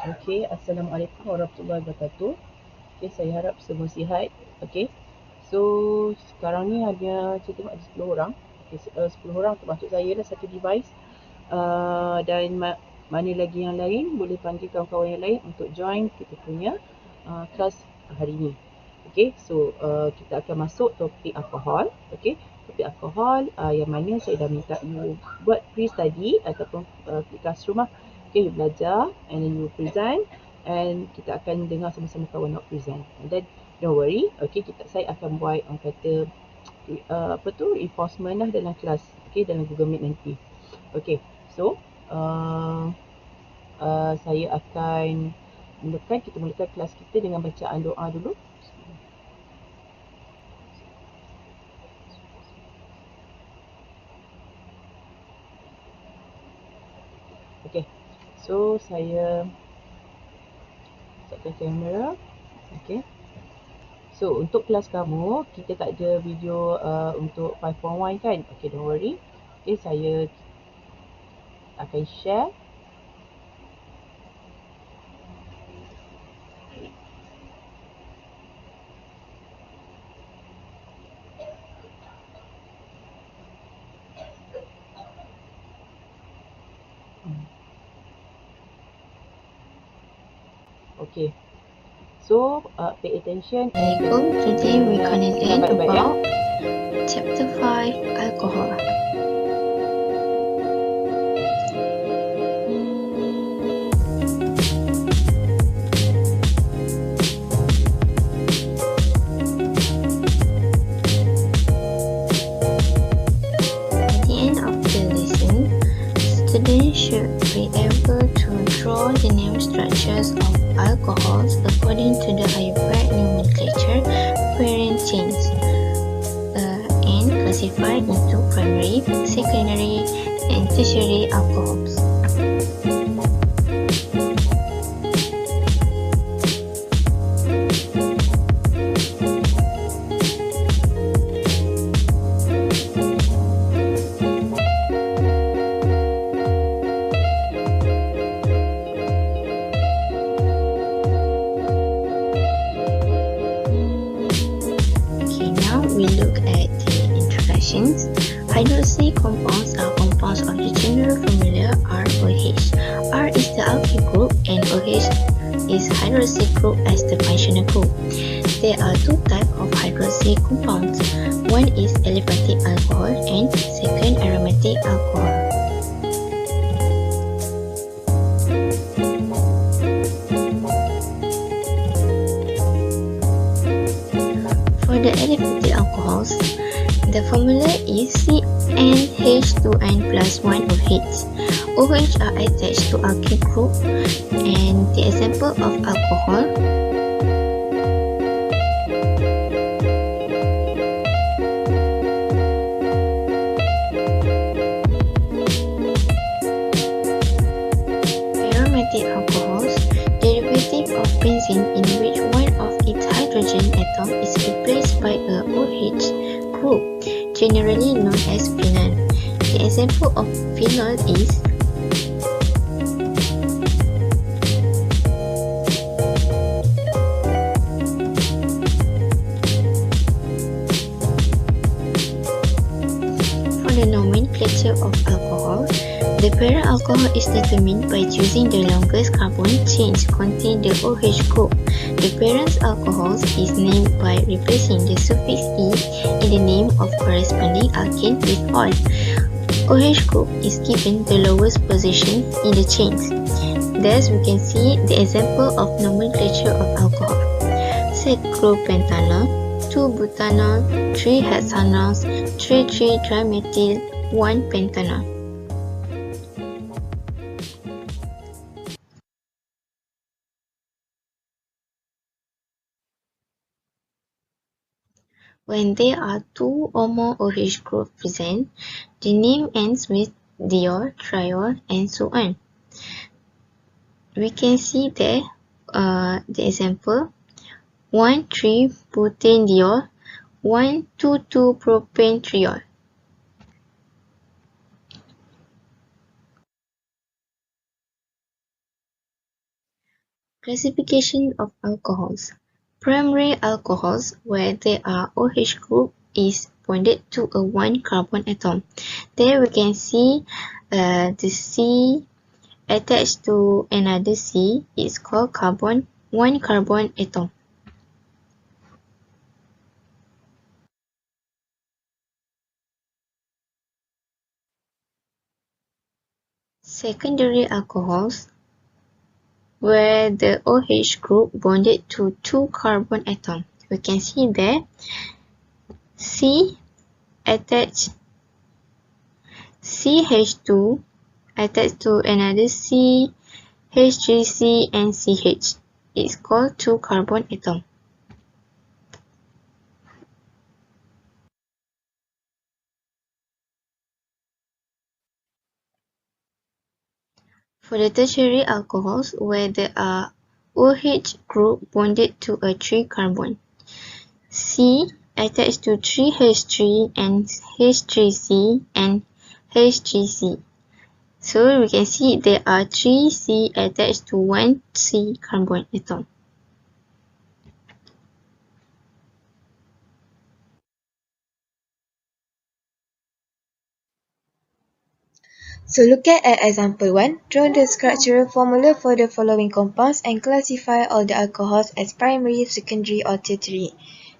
Okey, Assalamualaikum warahmatullahi wabarakatuh. Okey, saya harap semua sihat. Okey. So, sekarang ni ada, saya tengok ada 10 orang. Okey, 10 orang termasuk saya lah satu device. Dan mana lagi yang lain, boleh panggil kawan-kawan yang lain untuk join kita punya kelas hari ni. Okey, so kita akan masuk topik alkohol. Okey, topik alkohol yang mana saya dah minta you buat pre-study ataupun classroom lah. Okay, you belajar and then you present and kita akan dengar sama-sama kawan nak present. And then don't worry, okay, saya akan buat orang kata reinforcement lah dalam kelas, okay, dalam Google Meet nanti. Okay, so saya akan kita mulakan kelas kita dengan bacaan doa dulu. Okay, so saya setkan kamera. Okay, so untuk kelas kamu, kita tak ada video untuk 5.1 kan? Okay, don't worry. Okay, saya akan share. Okay, so pay attention. Today we're gonna learn about Chapter 5, Alcohol. At the end of the lesson, students should be able to draw the name structures of alcohols according to the alphabet nomenclature parent chains and classified into primary, secondary, and tertiary alcohols. We look at the introductions. Hydroxy compounds are compounds of the general formula ROH. R is the alkyl group and OH is hydroxy group as the functional group. There are two types of hydroxy compounds. One is aliphatic alcohol and second aromatic alcohol. For the aliphatic alcohols, the formula is CnH2n plus 1 OH. OH are attached to alkyl group, and the example of alcohol aromatic alcohols, derivative of benzene in which one of its hydrogen atom is replaced by a OH group, generally known as phenol. The example of phenol is for the nomenclature of alcohol. The parent alcohol is determined by choosing the longest carbon chains containing the OH group. The parent alcohol is named by replacing the suffix "e" in the name of corresponding alkane with "ol". OH group is given the lowest position in the chains. Thus, we can see the example of nomenclature of alcohol: cyclopentanol, 2-butanol, 3-hexanol, 3,3-dimethyl, 1-pentanol. When there are two or more OH groups present, the name ends with diol, triol, and so on. We can see there the example 1,3-butanediol, 1,2,2-propanediol. Classification of alcohols. Primary alcohols, where there are OH group, is bonded to a one carbon atom. There we can see the C attached to another C is called one carbon atom. Secondary alcohols, where the OH group bonded to two carbon atoms. We can see there C attached CH2 attached to another C, H3C and CH. It's called two carbon atom. For the tertiary alcohols, where there are OH group bonded to a 3 carbon, C attached to 3H3 and H3C and H3C. So we can see there are 3 C attached to 1 C carbon atom. So look at example 1. Draw the structural formula for the following compounds and classify all the alcohols as primary, secondary or tertiary.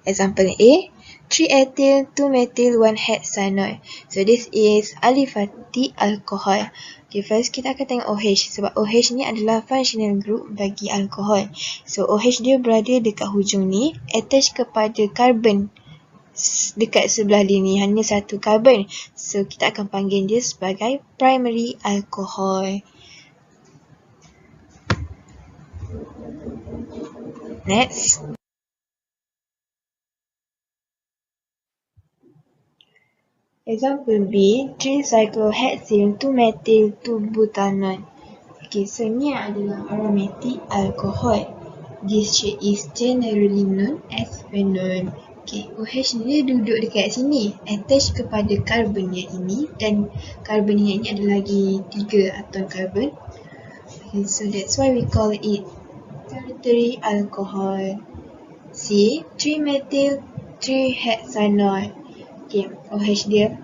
Example A, 3-ethyl, 2-methyl, 1-hexanoid. So this is aliphatic alcohol. Okay, first kita akan tengok OH sebab OH ni adalah functional group bagi alkohol. So OH dia berada dekat hujung ni, attach kepada carbon dekat sebelah dia ni hanya satu karbon. So kita akan panggil dia sebagai primary alcohol. Next. Example B, 3-cyclohexyl, 2-methyl, 2-butanol. Okay, so ni adalah aromatic alcohol. This shade is generally known as phenol. Okay, OH ni duduk dekat sini, attach kepada karbon yang ini dan karbon yang ini ada lagi 3 atom karbon. Okay, so that's why we call it tertiary alcohol. C, 3-methyl, 3-hexanol. Okay, OH dia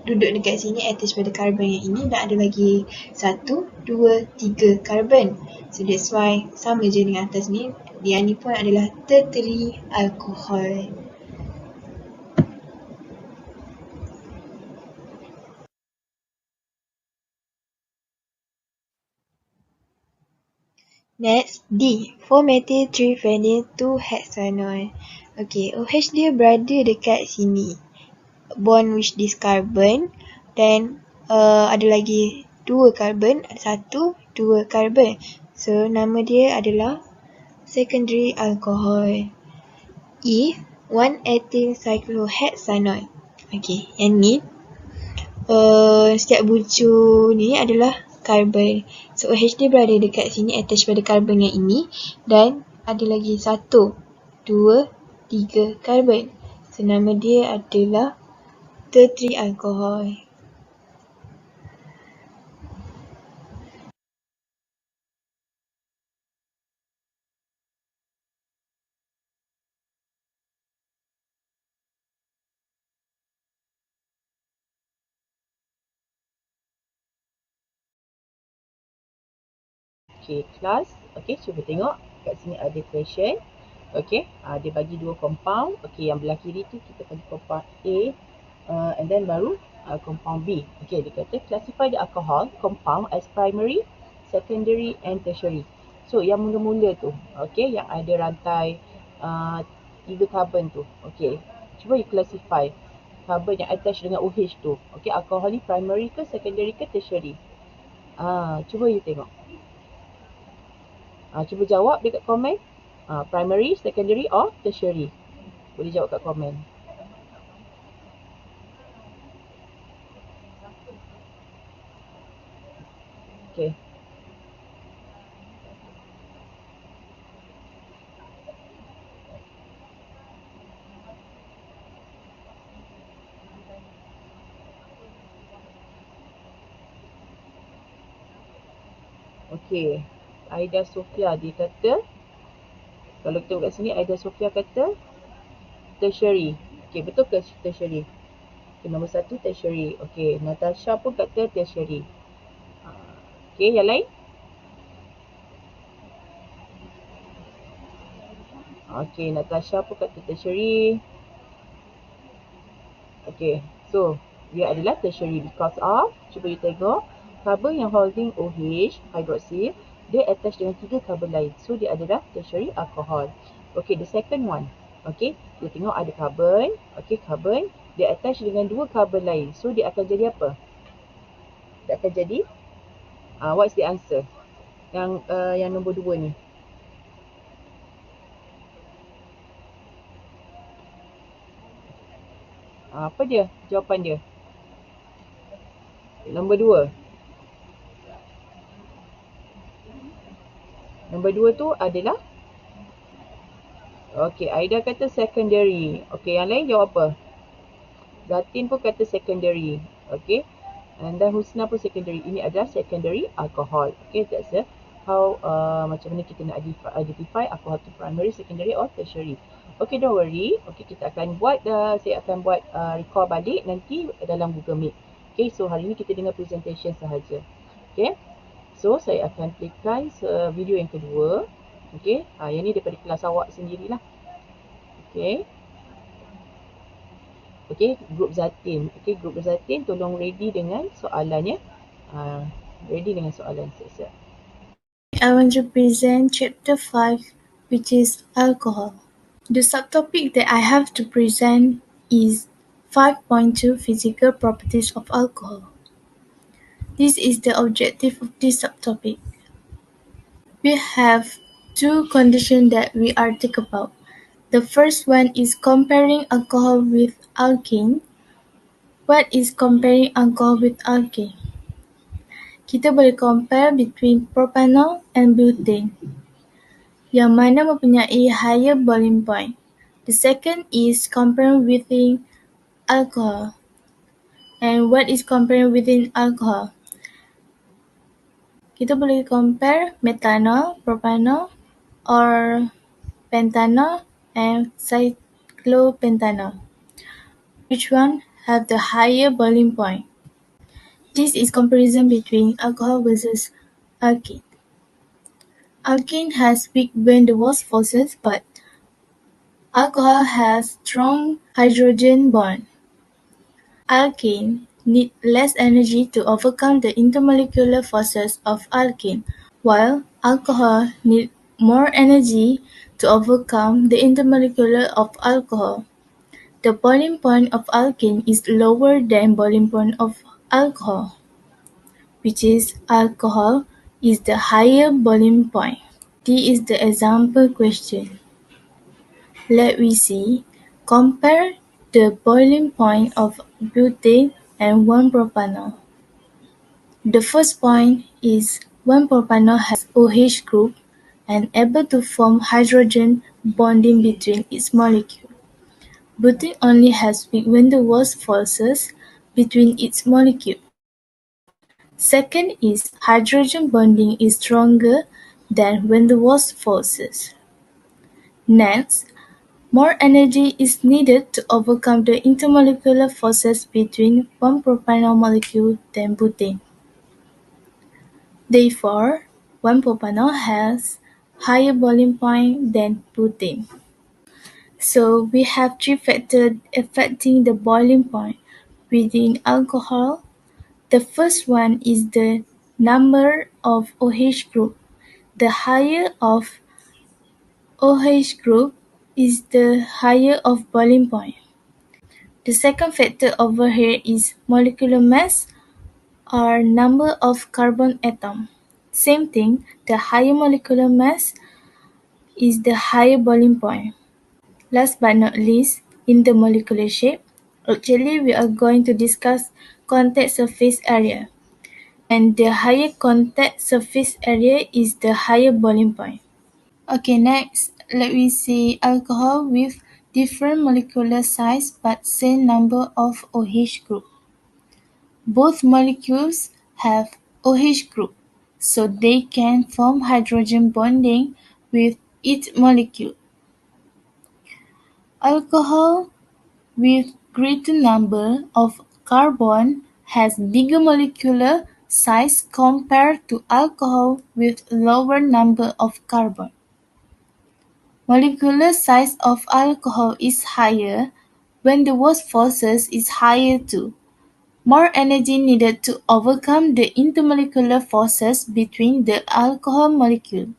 duduk dekat sini, attach pada karbon yang ini dan ada lagi 1, 2, 3 karbon. So that's why sama je dengan atas ni, dia ni pun adalah tertiary alcohol. Next, D, 4-methyl, 3-phenyl, 2-hexanol. Okay, OH dia berada dekat sini, bond with this carbon dan ada lagi 2 carbon, 1, 2 carbon. So nama dia adalah secondary alcohol. E, 1-ethyl cyclohexanol. Okay, yang ni setiap bucu ni adalah carbon. So OH dia berada dekat sini, attach pada carbon yang ini dan ada lagi 1, 2, 3 carbon. So nama dia adalah tertiary alcohol. Okay, class. Okay, cuba tengok. Kat sini ada question. Okay, dia bagi 2 compound. Okay, yang belah kiri tu kita bagi compound A. And then baru compound B. Okay, dia kata classify the alcohol compound as primary, secondary and tertiary. So, yang mula-mula tu. Okay, yang ada rantai 3 carbon tu. Okay, cuba you classify carbon yang attach dengan OH tu. Okay, alcohol ni primary ke, secondary ke, tertiary? Cuba you tengok. Cuba jawab dekat komen. Primary, secondary or tertiary? Boleh jawab kat komen. Okay. Okay. Aida Sofia dia kata, kalau kita tengok kat sini, Aida Sofia kata tertiary. Okey, betul ke tertiary? Okay, nombor 1 tertiary. Okey, Natasha pun kata tertiary. Okey, yang lain? Okey, Natasha pun kata tertiary. Okey, so dia adalah tertiary because of, cuba you tengok, carbon yang holding OH, hydroxyl, dia attach dengan 3 carbon lain. So dia adalah tertiary alcohol. Okey, the second one. Okey, kita tengok ada carbon. Okey, carbon dia attach dengan 2 carbon lain. So dia akan jadi apa? Dia akan jadi what's the answer? Yang nombor 2 ni. Apa dia? Jawapan dia. Nombor 2. Nombor 2 tu adalah, okey, Aida kata secondary. Okey, yang lain jawab apa? Zatin pun kata secondary. Okey. Dan Husna pun secondary. Ini adalah secondary alcohol. Okey, that's how macam mana kita nak identify alcohol tu primary, secondary or tertiary. Okey, don't worry. Okey, kita akan buat, saya akan buat record balik nanti dalam Google Meet. Okey, so hari ni kita dengar presentation sahaja. Okey. So, saya akan playkan video yang kedua. Okey, yang ni daripada kelas awak sendirilah. Okey. Okey, grup Zatin. Okey, grup Zatin tolong ready dengan soalannya. Ready dengan soalan siap-siap. I want to present chapter 5, which is alcohol. The subtopic that I have to present is 5.2 Physical Properties of Alcohol. This is the objective of this subtopic. We have two conditions that we are think about. The first one is comparing alcohol with alkane. What is comparing alcohol with alkane? Kita boleh compare between propanol and butane, yang mana mempunyai higher boiling point. The second is comparing within alcohol. And what is comparing within alcohol? Kita boleh compare methanol, propanol, or pentanol and cyclopentanol. Which one have the higher boiling point? This is comparison between alcohol versus alkane. Alkane has weak van der Waals forces, but alcohol has strong hydrogen bond. Alkane need less energy to overcome the intermolecular forces of alkane, while alcohol need more energy to overcome the intermolecular of alcohol. The boiling point of alkane is lower than boiling point of alcohol, which is alcohol is the higher boiling point. This is the example question. Let me see. Compare the boiling point of butane and 1-propanol. The first point is 1-propanol has OH group and able to form hydrogen bonding between its molecule. Butane only has weak van der Waals forces between its molecule. Second is hydrogen bonding is stronger than van der Waals forces. Next, more energy is needed to overcome the intermolecular forces between 1-propanol molecule than butane. Therefore, 1-propanol has higher boiling point than butane. So we have three factors affecting the boiling point within alcohol. The first one is the number of OH group. The higher of OH group is the higher of boiling point. The second factor over here is molecular mass or number of carbon atom. Same thing, the higher molecular mass is the higher boiling point. Last but not least, in the molecular shape, actually we are going to discuss contact surface area. And the higher contact surface area is the higher boiling point. Okay, next, let me see alcohol with different molecular size but same number of OH group. Both molecules have OH group. so they can form hydrogen bonding with each molecule. Alcohol with greater number of carbon has bigger molecular size compared to alcohol with lower number of carbon. Molecular size of alcohol is higher when the work forces is higher too. More energy needed to overcome the intermolecular forces between the alcohol molecule.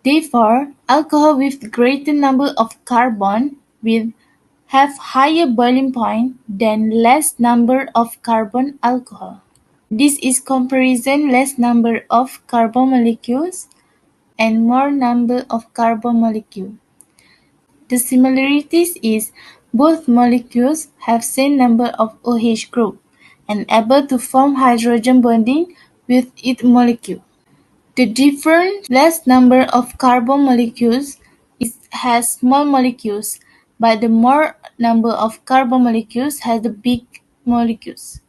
Therefore, alcohol with greater number of carbon will have higher boiling point than less number of carbon alcohol. This is comparison less number of carbon molecules and more number of carbon molecule. The similarities is both molecules have same number of OH group and able to form hydrogen bonding with each molecule. The different less number of carbon molecules has small molecules, but the more number of carbon molecules has the big molecules.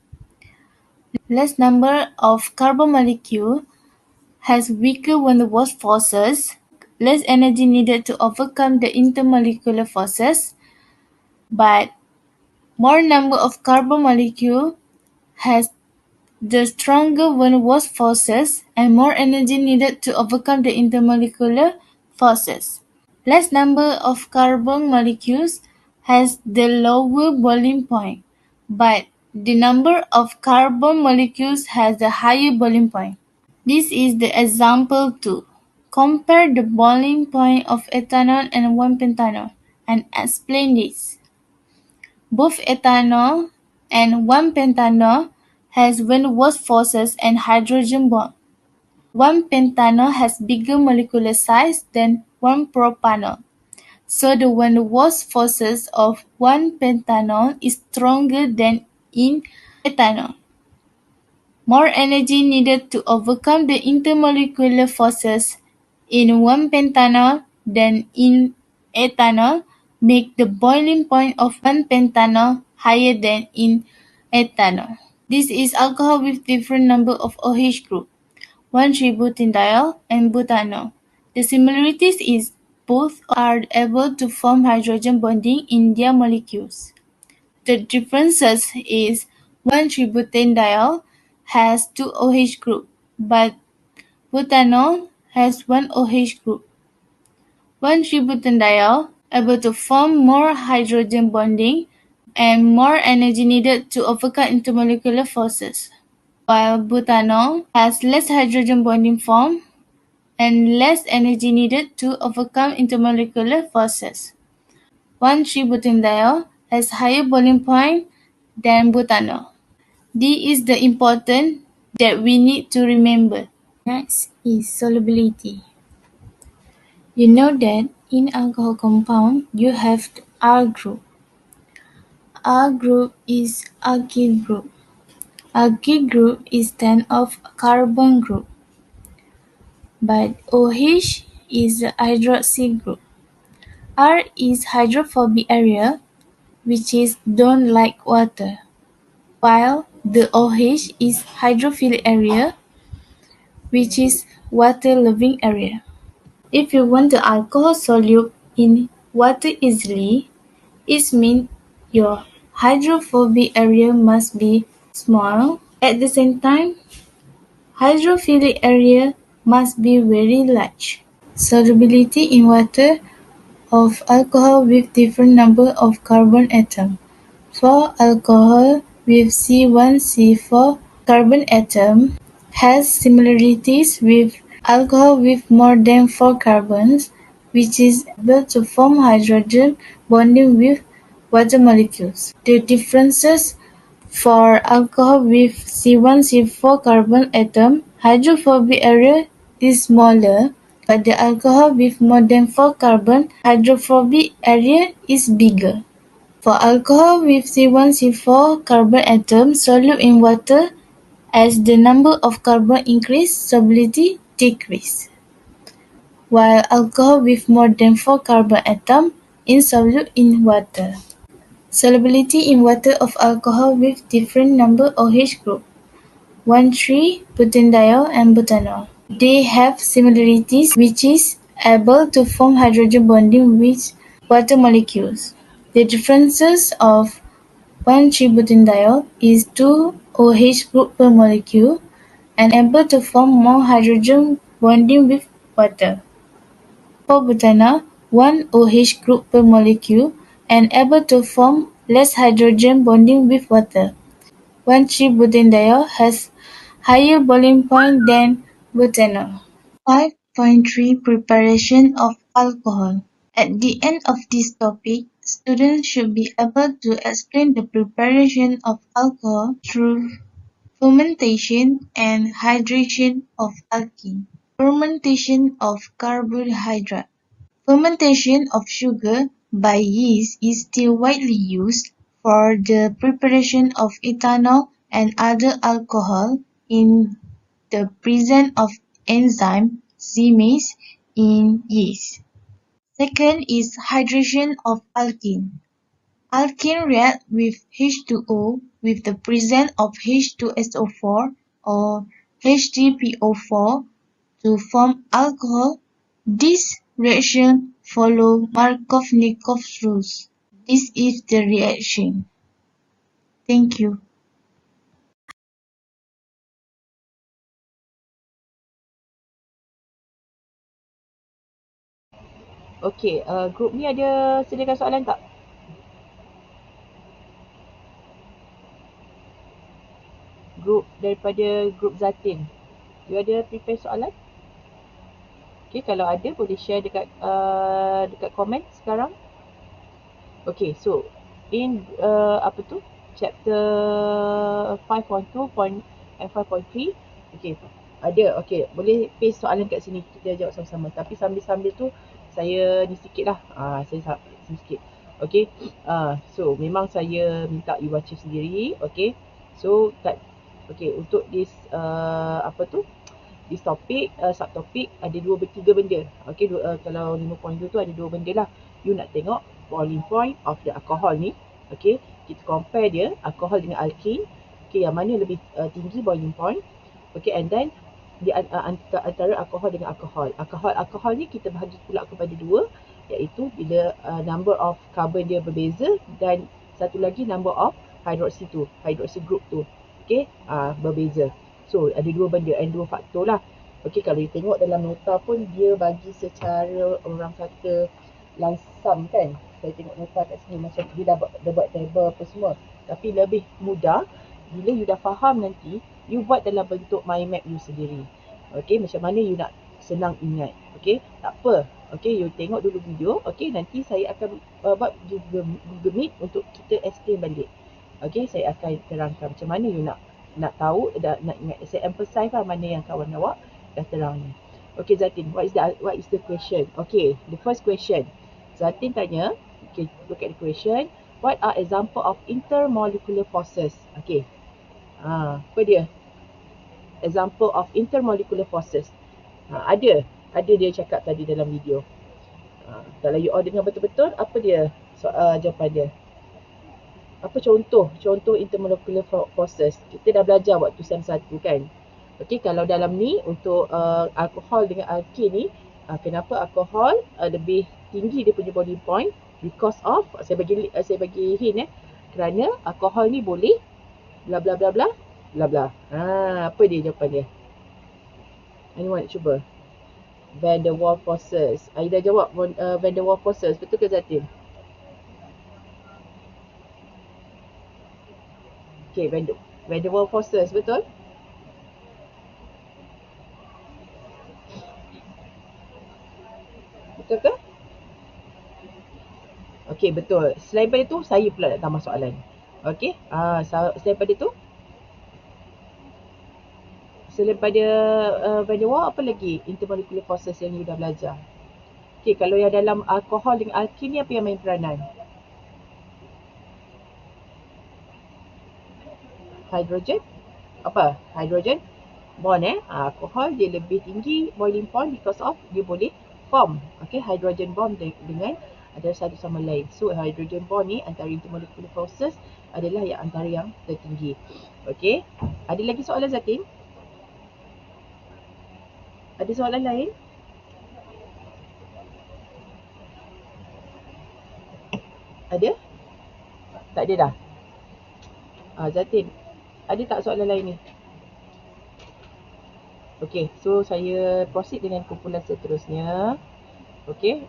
Less number of carbon molecule has weaker van der Waals forces, less energy needed to overcome the intermolecular forces, but more number of carbon molecule has the stronger van der Waals forces and more energy needed to overcome the intermolecular forces. Less number of carbon molecules has the lower boiling point, but the number of carbon molecules has the higher boiling point. This is the example 2. Compare the boiling point of ethanol and 1-pentanol and explain this. Both ethanol and 1-pentanol has van der Waals forces and hydrogen bond. 1-pentanol has bigger molecular size than 1-propanol. So the van der Waals forces of 1-pentanol is stronger than in ethanol. More energy needed to overcome the intermolecular forces in 1-pentanol than in ethanol make the boiling point of 1-pentanol higher than in ethanol. This is alcohol with different number of OH group, 1,3-butanediol and butanol. The similarities is both are able to form hydrogen bonding in their molecules. The differences is 1,3-butanediol has 2 OH group, but butanol has 1 OH group. 1,3-butanediol able to form more hydrogen bonding and more energy needed to overcome intermolecular forces, while butanol has less hydrogen bonding form and less energy needed to overcome intermolecular forces. 1,3-butanediol has higher boiling point than butanol. This is the important that we need to remember. Next is solubility. You know that in alcohol compound you have the R group. R group is alkyl group. Alkyl group is then of carbon group, but OH is the hydroxy group. R is hydrophobic area, which is don't like water, while the OH is hydrophilic area, which is water-loving area. If you want the alcohol solute in water easily, it means your hydrophobic area must be small. At the same time, hydrophilic area must be very large. Solubility in water of alcohol with different number of carbon atoms. For alcohol with C1C4 carbon atom has similarities with alcohol with more than 4 carbons, which is able to form hydrogen bonding with water molecules. The differences for alcohol with C1C4 carbon atom, hydrophobic area is smaller, but the alcohol with more than 4 carbon, hydrophobic area is bigger. For alcohol with C1C4 carbon atom solute in water, as the number of carbon increase, solubility decrease. While alcohol with more than 4 carbon atom insoluble in water. Solubility in water of alcohol with different number OH group. 1,3-butanediol and butanol. They have similarities which is able to form hydrogen bonding with water molecules. The differences of 1,3-butanediol is 2 OH group per molecule and able to form more hydrogen bonding with water. For butanol, 1 OH group per molecule and able to form less hydrogen bonding with water. 1,3-butanediol has higher boiling point than butanol. 5.3 Preparation of alcohol. At the end of this topic, students should be able to explain the preparation of alcohol through fermentation and hydration of alkene. Fermentation of carbohydrate. Fermentation of sugar by yeast is still widely used for the preparation of ethanol and other alcohol in the presence of enzyme zymes in yeast. Second is hydration of alkene. Alkene react with H2O with the presence of H2SO4 or H3PO4 to form alcohol. This reaction follows Markov-Nikov's rules. This is the reaction. Thank you. Okey, grup ni ada sediakan soalan tak? Grup daripada grup Zatin. You ada prepare soalan? Okey, kalau ada boleh share dekat komen sekarang. Okay, so in chapter 5.2 and 5.3, okay, ada, okay, boleh paste soalan kat sini, kita jawab sama-sama. Tapi sambil-sambil tu saya ni sikit lah, saya sikit. Okay, so memang saya minta you baca sendiri, okay. So okay, untuk this this topic, subtopik ada 3 benda. Okay, kalau 5.2 tu ada 2 benda lah. You nak tengok boiling point of the alcohol ni. Okay, kita compare dia, alcohol dengan alkene. Okay, yang mana lebih tinggi boiling point. Okay, and then di antara alkohol dengan alkohol. Alkohol ni kita bahagi pula kepada 2, iaitu bila number of carbon dia berbeza dan satu lagi number of hydroxy group tu. Okay, berbeza. So ada 2 benda and 2 faktor lah. Okay, kalau you tengok dalam nota pun dia bagi secara orang kata langsam kan. Saya tengok nota kat sini macam dia dah buat table apa semua. Tapi lebih mudah bila you dah faham nanti, you buat dalam bentuk mind map you sendiri. Okay, macam mana you nak senang ingat. Okay, tak apa. Okay, you tengok dulu video. Okay, nanti saya akan buat Google Meet untuk kita explain balik. Okay, saya akan terangkan macam mana you nak tahu, nak ingat. Saya emphasize lah mana yang kawan awak dah terang ni. Okay, Zatin, what is the question? Okay, the first question. Zatin tanya, okay, look at the question. What are example of intermolecular forces? Okay, apa dia? Example of intermolecular forces. Ada dia cakap tadi dalam video. Kalau you all dengar betul-betul, apa dia jawapan dia? Apa contoh intermolecular forces? Kita dah belajar waktu SEM 1 kan. Okey, kalau dalam ni untuk alkohol dengan alkene ni, kenapa alkohol lebih tinggi dia punya boiling point? Because of, saya bagi hint kerana alkohol ni boleh bla bla bla bla bla bla. Apa dia jawapan dia? Anyone nak cuba? Van der Waals forces. Aida jawab Van der Waals forces. Betul ke Zatin? Okay, Van der Waals forces, betul? Betul ke? Okay, betul. Selain daripada tu, saya pula nak tambah soalan. Okay, selain daripada tu, selain daripada Van der Waals, apa lagi intermolecular forces yang you dah belajar? Okay, kalau yang dalam alkohol dengan alkene ni, apa yang main peranan? Hydrogen. Apa? Hydrogen bond alkohol dia lebih tinggi boiling point because of dia boleh form hydrogen bond dengan antara satu sama lain. So hydrogen bond ni antara intermolecular forces adalah yang antara yang tertinggi. Okey. Ada lagi soalan Zatim? Ada soalan lain? Ada? Tak ada dah? Zatin, ada tak soalan lain ni? Okey, so saya proceed dengan kumpulan seterusnya. Okey,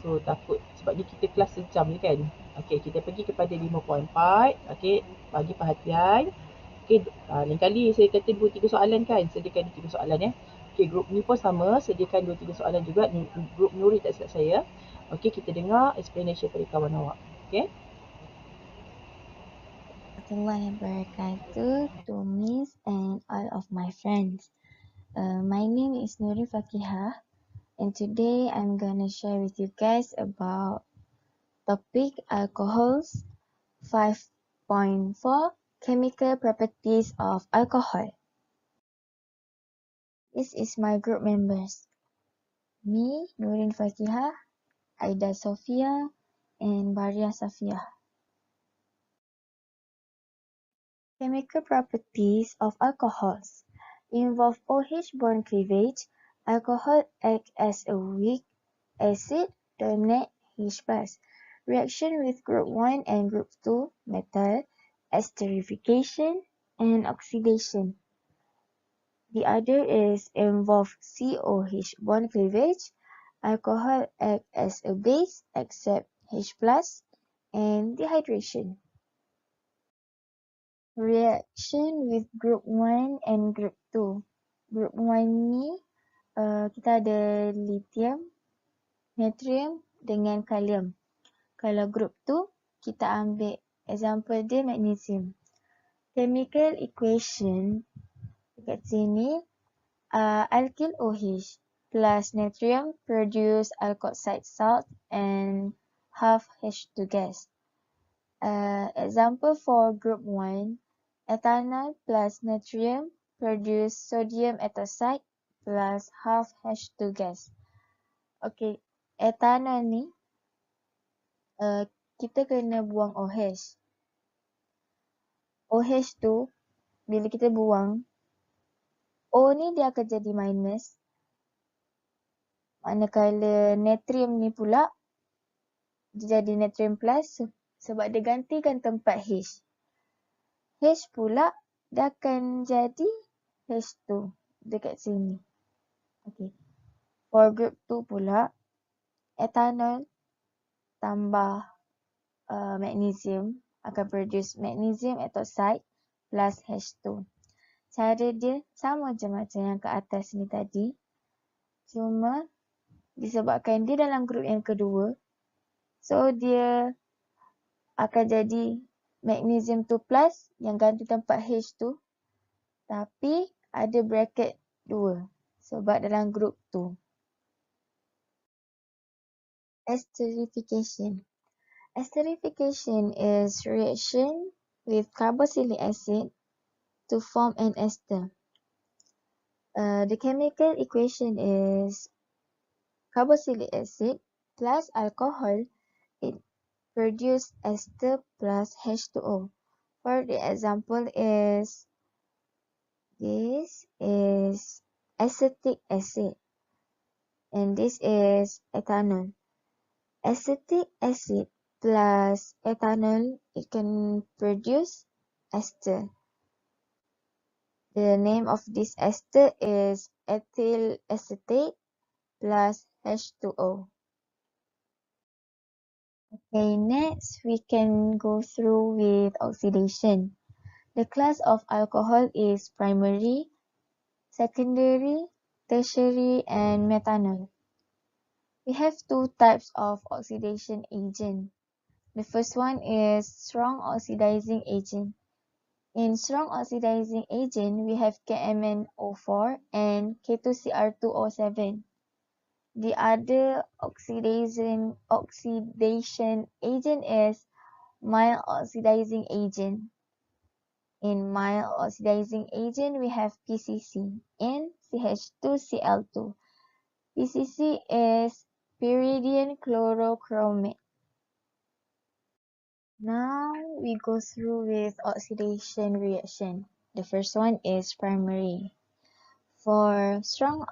so takut sebab ni kita kelas sejam ni kan. Okey, kita pergi kepada 5.4. Okey, bagi perhatian. Okey, lain kali saya kata 2-3 soalan kan, sediakan 3 soalan ya. Okey, grup ni pun sama, sediakan 2-3 soalan juga. Grup Nuri tak silap saya. Okey, kita dengar explanation dari kawan awak. Okey. Warahmatullahi wabarakatuh to Miss and all of my friends. My name is Nuri Fakihah, and today I'm gonna share with you guys about topic alcohols 5.4 chemical properties of alcohol. This is my group members. Me, Nurin Fakihah, Aida Sofia, and Baria Safia. Chemical properties of alcohols involve OH bond cleavage. Alcohol acts as a weak acid, donate H+. Reaction with group 1 and group 2 metal, esterification and oxidation. The other is involve COH bond cleavage. Alcohol acts as a base except H+, and dehydration. Reaction with group 1 and group 2. Group 1 ni kita ada lithium, natrium dengan kalium. Kalau group 2 kita ambil example dia magnesium. Chemical equation dekat sini alkyl OH plus natrium produce alkoxide salt and half H2 gas. Example for group 1, ethanol plus natrium produce sodium ethoxide plus half H2 gas. Okay, ethanol ni kita kena buang OH. OH tu bila kita buang, O ni dia akan jadi minus. Manakala natrium ni pula dia jadi natrium plus sebab dia gantikan tempat H. H pula dia akan jadi H2 dekat sini. Okay. For group 2 pula, ethanol tambah magnesium akan produce magnesium ethoxide plus H2. Cara dia sama je macam yang ke atas ni tadi. Cuma disebabkan dia dalam group yang kedua, so dia akan jadi magnesium 2 plus yang ganti tempat H tu, tapi ada bracket 2 sebab dalam group tu. Esterification. Esterification is reaction with carboxylic acid to form an ester. The chemical equation is carboxylic acid plus alcohol. It produce ester plus H2O. For the example is, this is acetic acid and this is ethanol. Acetic acid plus ethanol, it can produce ester. The name of this ester is ethyl acetate plus H2O. Okay, next we can go through with oxidation. The class of alcohol is primary, secondary, tertiary, and methanol. We have two types of oxidation agent. The first one is strong oxidizing agent. In strong oxidizing agent, we have KMnO4 and K2Cr2O7. The other oxidation agent is mild oxidizing agent. In mild oxidizing agent, we have PCC and CH2Cl2. PCC is pyridine chlorochromate. Now we go through with oxidation reaction. The first one is primary. For strong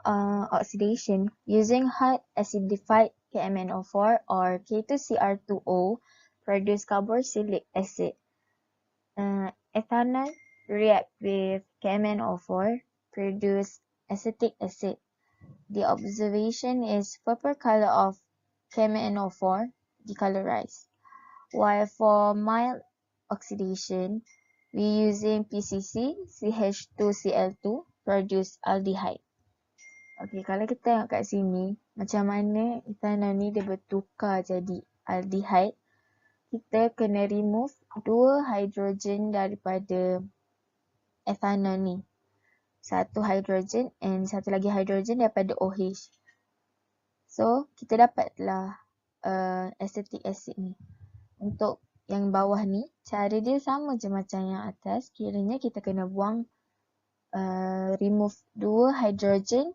oxidation, using hot acidified KMnO4 or K2Cr2O produce carboxylic acid. Ethanol react with KMnO4 produce acetic acid. The observation is purple color of KMnO4 decolorized. While for mild oxidation, we using PCC CH2Cl2 produce aldehyde. Okey, kalau kita tengok kat sini, macam mana ethanol ni dia bertukar jadi aldehyde, kita kena remove 2 hidrogen daripada ethanol ni. Satu hidrogen and satu lagi hidrogen daripada OH. So, kita dapatlah acetic acid ni. Untuk yang bawah ni, cara dia sama je macam yang atas. Kiranya kita kena buang remove 2 hidrogen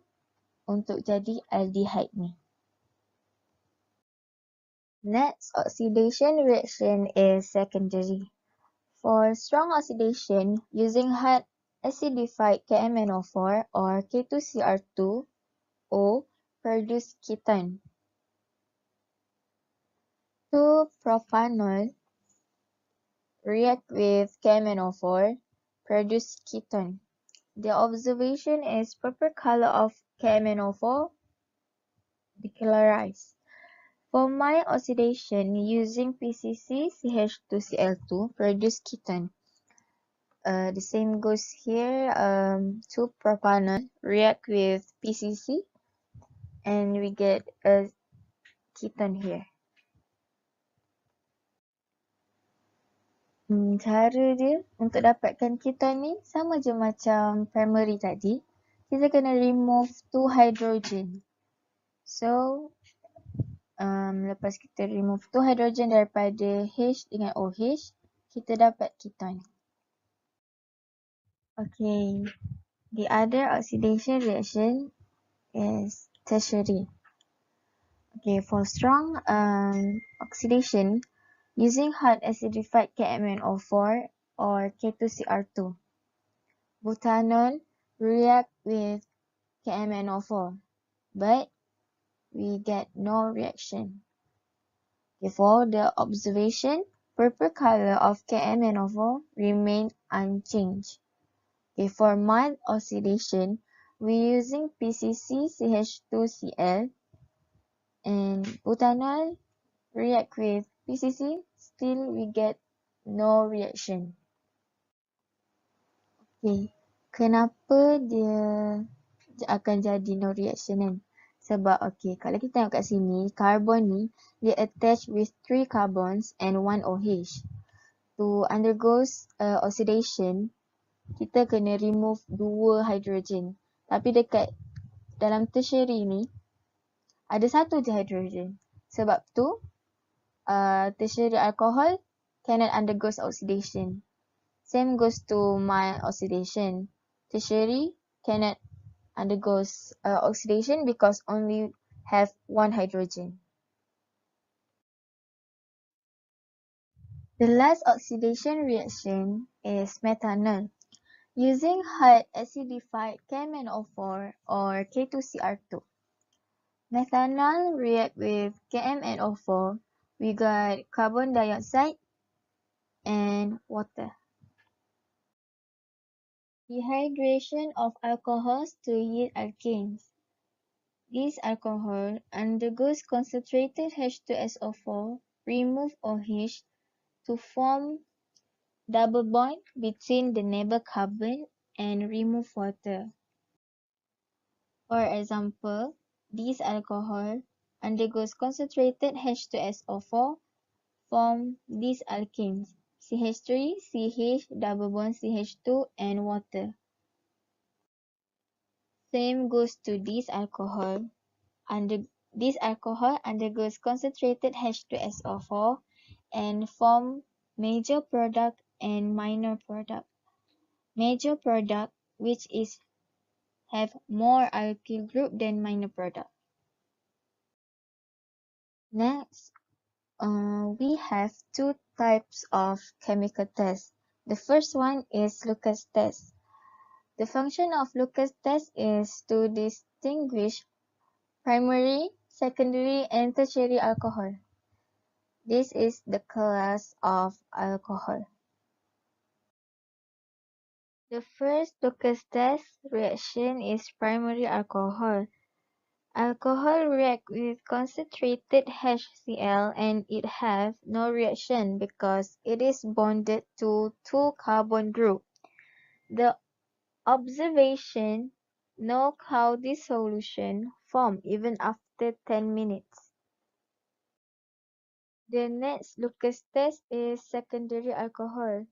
untuk jadi aldehyde ni. Next oxidation reaction is secondary. For strong oxidation, using hot acidified KMnO4 or K2Cr2O produce ketone. 2-propanol react with KMnO4 produce ketone. The observation is purple color of KMnO4 decolorized. For mild oxidation, using PCC CH2Cl2 produce ketone. The same goes here. 2-propanol react with PCC and we get a ketone here. Cara dia untuk dapatkan ketone ni sama je macam primary tadi. Kita kena remove 2 hydrogen. So, lepas kita remove 2 hydrogen daripada H dengan OH, kita dapat ketone. Okay, the other oxidation reaction is tertiary. Okay, for strong oxidation, using hot acidified KMnO4 or K2Cr2. Butanol react with KMnO4, but we get no reaction. Therefore, the observation, purple color of KMnO4 remain unchanged. Okay, for mild oxidation, we using PCC CH2Cl and butanol react with PCC, still we get no reaction. Okay, kenapa dia akan jadi no reaction kan? Sebab okay, kalau kita tengok kat sini, carbon ni dia attach with 3 carbons and 1 OH. To undergo oxidation, kita kena remove 2 hydrogen. Tapi dekat dalam tertiary ni, ada satu je hydrogen. Sebab tu, tertiary alcohol cannot undergo oxidation. Same goes to mild oxidation. Tertiary cannot undergo oxidation because only have 1 hydrogen. The last oxidation reaction is methanol. Using hot acidified KMnO4 or K2Cr2. Methanol react with KMnO4. We got carbon dioxide and water. Dehydration of alcohols to yield alkanes. This alcohol undergoes concentrated H2SO4, remove OH to form double bond between the neighbor carbon and remove water. For example, this alcohol undergoes concentrated H2SO4, form these alkanes CH3, CH, double bond CH2 and water. Same goes to this alcohol. This alcohol undergoes concentrated H2SO4 and form major product and minor product. Major product, which is have more alkyl group than minor product. Next, we have two types of chemical test. The first one is Lucas test. The function of Lucas test is to distinguish primary, secondary, and tertiary alcohol. This is the class of alcohol. The first Lucas test reaction is primary alcohol. Alcohol react with concentrated HCl and it have no reaction because it is bonded to two carbon group. The observation know how this solution form even after 10 minutes. The next Lucas test is secondary alcohol.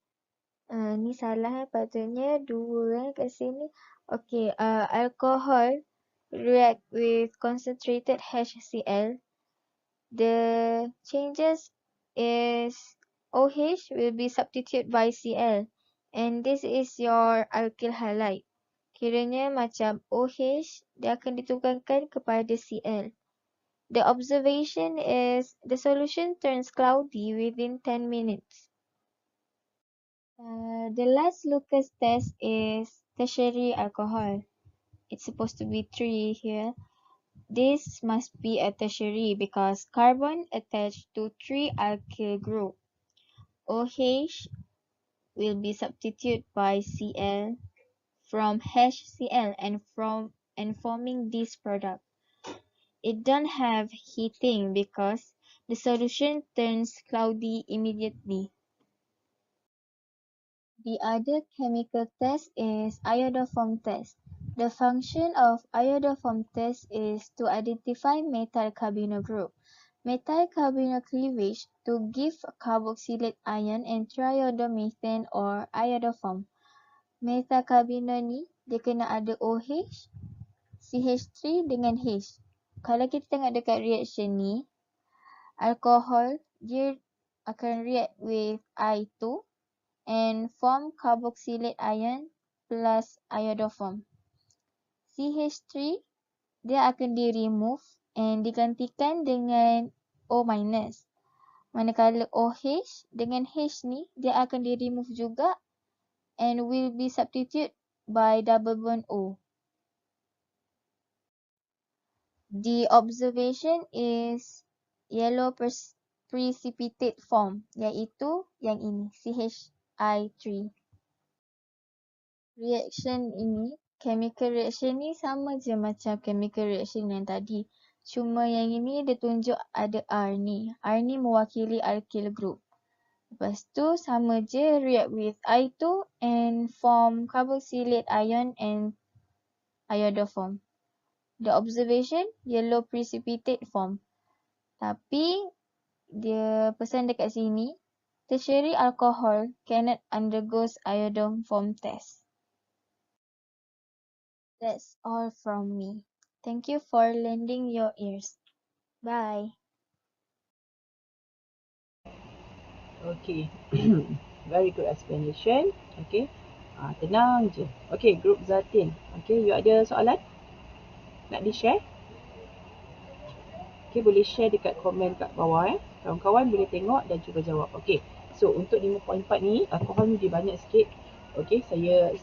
Ni salah patutnya dua kat sini. Okay, alcohol react with concentrated HCl. The changes is OH will be substituted by Cl and this is your alkyl halide. Kiranya macam OH dia akan ditukarkan kepada Cl. The observation is the solution turns cloudy within 10 minutes. The last Lucas test is tertiary alcohol. It's supposed to be 3 here. This must be a tertiary because carbon attached to 3 alkyl group. OH will be substituted by Cl from HCl and forming this product. It don't have heating because the solution turns cloudy immediately. The other chemical test is iodoform test. The function of iodoform test is to identify methyl carbonyl group. Methyl carbonyl cleavage to give carboxylate ion and triiodomethane or iodoform. Methyl carbonyl ni dia kena ada OH, CH3 dengan H. Kalau kita tengok dekat reaction ni, alkohol dia akan react with I2 and form carboxylate ion plus iodoform. CH3 dia akan di-remove and digantikan dengan O-. Manakala OH dengan H ni dia akan di-remove juga and will be substituted by double bond O. The observation is yellow precipitate form, iaitu yang ini, CHI3. Reaction ini, chemical reaction ni sama je macam chemical reaction yang tadi. Cuma yang ini dia tunjuk ada R ni. R ni mewakili alkyl group. Lepas tu sama je react with I2 and form carboxylate ion and iodoform. The observation yellow precipitate form. Tapi dia pesan dekat sini, tertiary alcohol cannot undergoes iodoform test. That's all from me. Thank you for lending your ears. Bye. Okay. Very good explanation. Okay. Tenang je. Okay, group Zatin. Okay, you ada soalan? Nak di-share? Okay, boleh share dekat komen kat bawah. Kawan-kawan boleh tengok dan cuba jawab. Okay, so untuk 5.4 ni, alkohol ni dia banyak sikit. Okay, saya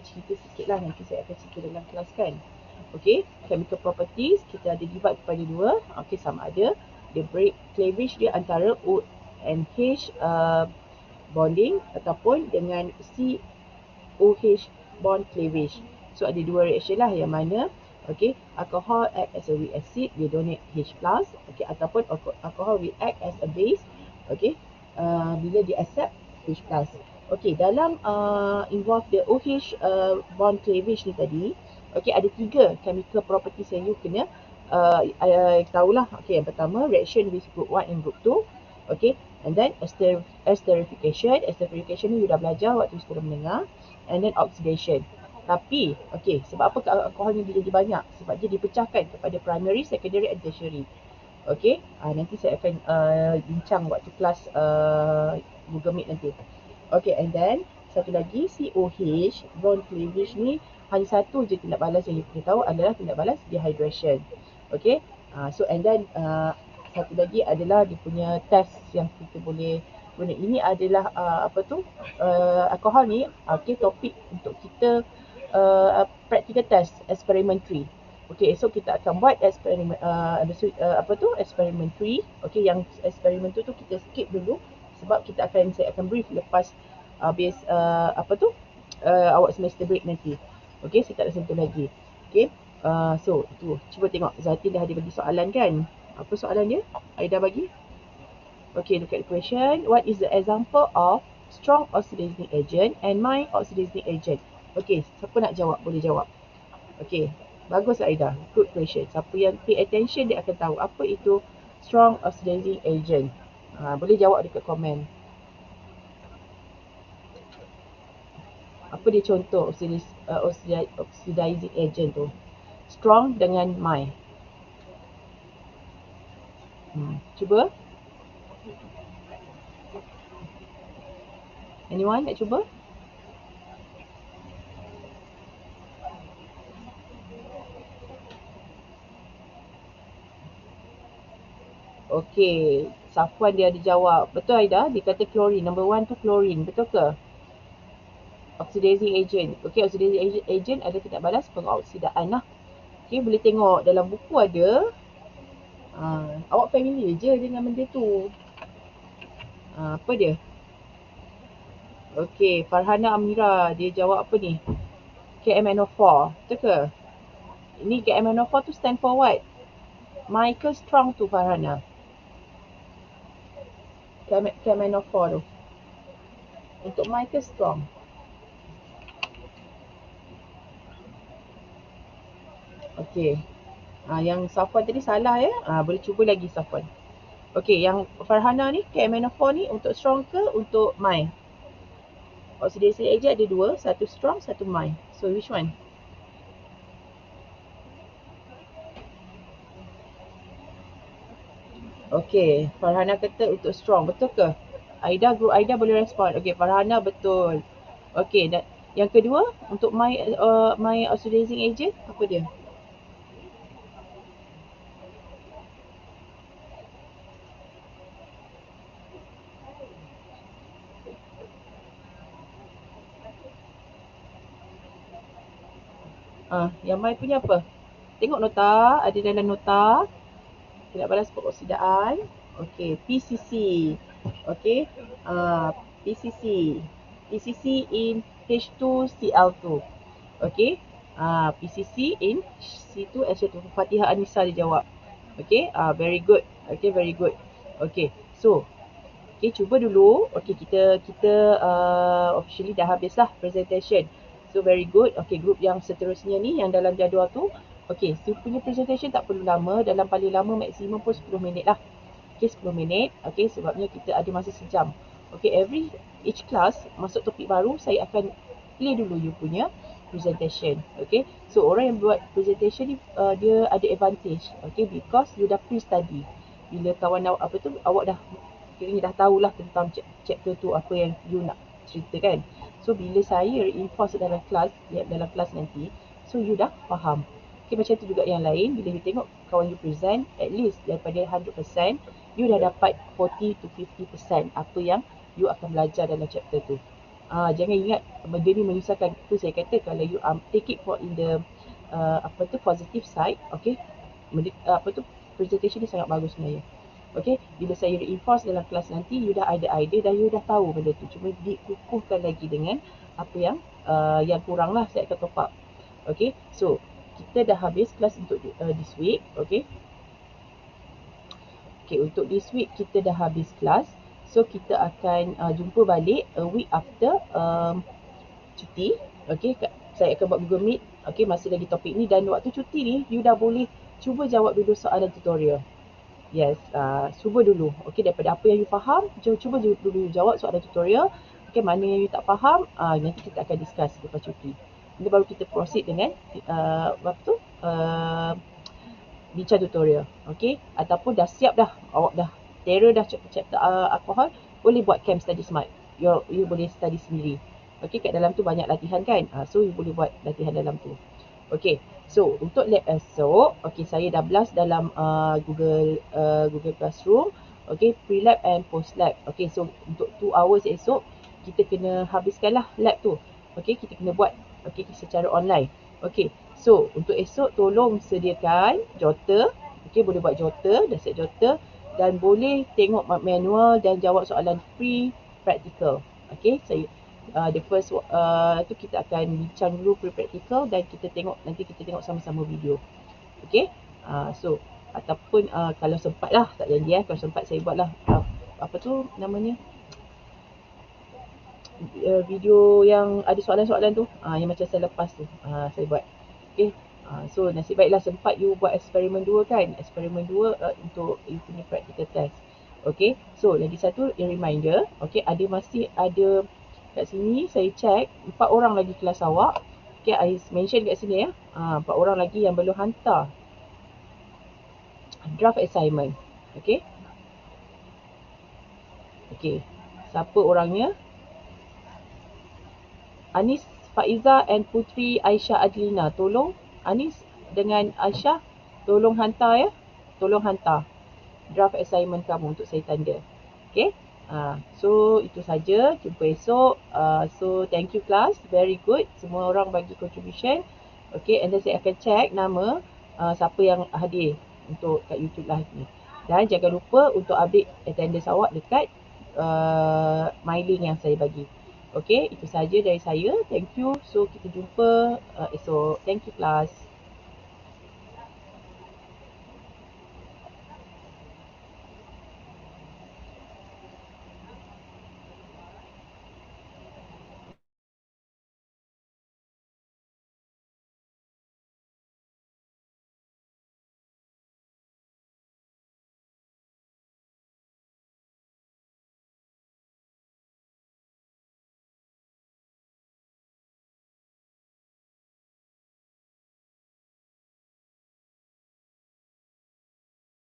cerita sikit lah. Nanti saya akan cerita dalam kelas kan. Okay, chemical properties kita ada divide kepada dua. Okay, sama ada dia break cleavage dia antara O and H bonding ataupun dengan COH bond cleavage. So ada dua reaction lah yang mana okay, alcohol act as a weak acid, dia donate H+, okay, ataupun alcohol will act as a base, okay, bila dia accept H+. Okay, dalam involve the OH bond cleavage ni tadi, okay, ada 3 chemical properties yang you kena tahulah. Okay, yang pertama reaction with group 1 and group 2, okay, and then esterification. Esterification ni you dah belajar waktu sekolah menengah, and then oxidation. Tapi, okay, sebab apa alkohol ni dia jadi banyak? Sebab dia dipecahkan kepada primary, secondary and tertiary. Okay, nanti saya akan bincang waktu kelas Google Meet nanti. Okay, and then satu lagi COH bond cleavage ni hanya satu je tindak balas yang you kena tahu adalah tindak balas dehydration. Okay, so and then satu lagi adalah dia punya test yang kita boleh guna. Ini adalah alkohol ni, topik untuk kita practical test, experimentary. Esok kita akan buat eksperimen experimentary. Yang eksperimen tu kita skip dulu sebab saya akan brief lepas habis awak semester break nanti. Saya tak ada sentuh lagi. So tu, cuba tengok Zati dah ada bagi soalan kan? Apa soalan dia? Aida bagi. Look at the question. What is the example of strong oxidizing agent and mild oxidizing agent? Siapa nak jawab? Boleh jawab. Bagus Aida. Good question. Siapa yang pay attention dia akan tahu apa itu strong oxidizing agent. Boleh jawab dekat komen. Apa dia contoh oxidizing agent tu? Strong dengan mild. Cuba. Anyone nak cuba? Safwan dia ada jawab. Betul Aida? Dia kata klorin. Number 1 tu klorin. Betul ke? Oxidizing agent. Oxidizing agent ada tindak balas pengoksidaan lah. Boleh tengok dalam buku ada. Awak familiar je dengan benda tu. Apa dia? Farhana Amira. Dia jawab apa ni? KMNO4. Betul ke? Ini KMNO4 tu stand for what? Michael Strong tu Farhana. KMNO4 tu. Untuk Michael Strong. Yang Safwan tadi salah ya. Boleh cuba lagi Safwan. Yang Farhana ni KMNO4 ni untuk strong ke untuk mild? Oxidation agent ada dua, satu strong, satu mild. So which one? Farhana kata untuk strong. Betul ke? Aida, group Aida boleh respon. Farhana betul. Dan yang kedua untuk mild oxidizing agent apa dia? Yang mild punya apa? Tengok nota, ada dalam nota. Tindak balas pengoksidaan. PCC. PCC. PCC in H2Cl2. PCC in C2H2. Fatihah Anissa dia jawab. Very good. Very good. So cuba dulu. Kita officially dah habis lah presentation. So very good. Group yang seterusnya ni yang dalam jadual tu. So punya presentation tak perlu lama. Dalam paling lama maksimum pun 10 minit lah. 10 minit. Sebabnya kita ada masa sejam. Each class masuk topik baru, saya akan play dulu you punya presentation. So orang yang buat presentation ni dia ada advantage. Because you dah pre-study. Bila kawan awak dah tahulah tentang chapter tu apa yang you nak ceritakan. So bila saya reinforce dalam kelas nanti, so you dah faham. Macam tu juga yang lain, bila you tengok kawan you present, at least daripada 100%, you dah dapat 40 to 50% apa yang you akan belajar dalam chapter tu. Jangan ingat benda ni menyusahkan. Tu saya kata kalau you take it for in the positive side, presentation ni sangat bagus sebenarnya. Bila saya reinforce dalam kelas nanti, you dah ada idea dan you dah tahu benda tu. Cuma dikukuhkan lagi dengan apa yang kurang lah saya akan top up. So kita dah habis kelas untuk this week. Untuk this week kita dah habis kelas. So kita akan jumpa balik a week after cuti. Saya akan buat Google Meet. Masih lagi topik ni, dan waktu cuti ni you dah boleh cuba jawab dulu soalan tutorial. Yes, cuba dulu. Daripada apa yang you faham, cuba dulu jawab soalan tutorial. Mana yang you tak faham, nanti kita akan discuss lepas cuti. Nanti baru kita proceed dengan bincang tutorial. Ataupun dah siap dah, awak dah terror dah chapter alkohol, boleh buat camp study smart. You boleh study sendiri. Kat dalam tu banyak latihan kan. So you boleh buat latihan dalam tu. Okey. So untuk lab esok, okey saya dah blast dalam Google Classroom. Okey, pre-lab and post-lab. Okey, so untuk 2 hours esok kita kena habiskanlah lab tu. Okey, kita kena buat secara online. Okey. So untuk esok tolong sediakan jota. Okey, boleh buat jota, dah set jota dan boleh tengok manual dan jawab soalan pre-practical. Okey, the first tu kita akan bincang dulu pre-practical dan nanti kita tengok sama-sama video. Okey. So ataupun kalau sempat lah, tak janji kalau sempat saya buatlah apa tu namanya, video yang ada soalan-soalan tu, yang macam saya lepas tu, saya buat. Okey. So nasib baiklah sempat you buat eksperimen 2 kan. Eksperimen 2 untuk you punya practical test. Okey. So lagi satu reminder, okey, masih ada kat sini saya check 4 orang lagi kelas awak. Okey, I mention kat sini ya. 4 orang lagi yang belum hantar draft assignment. Okey. Okey. Siapa orangnya? Anis Faiza and Putri Aisyah Adlina. Tolong Anis dengan Aisyah tolong hantar ya. Tolong hantar draft assignment kamu untuk saya tanda. Okay. So itu saja. Jumpa esok. So thank you class. Very good. Semua orang bagi contribution. Okay. And then saya akan check nama siapa yang hadir untuk kat YouTube live ni. Dan jangan lupa untuk update attendance awak dekat my link yang saya bagi. Okay, itu saja dari saya. Thank you. So kita jumpa esok. Thank you class.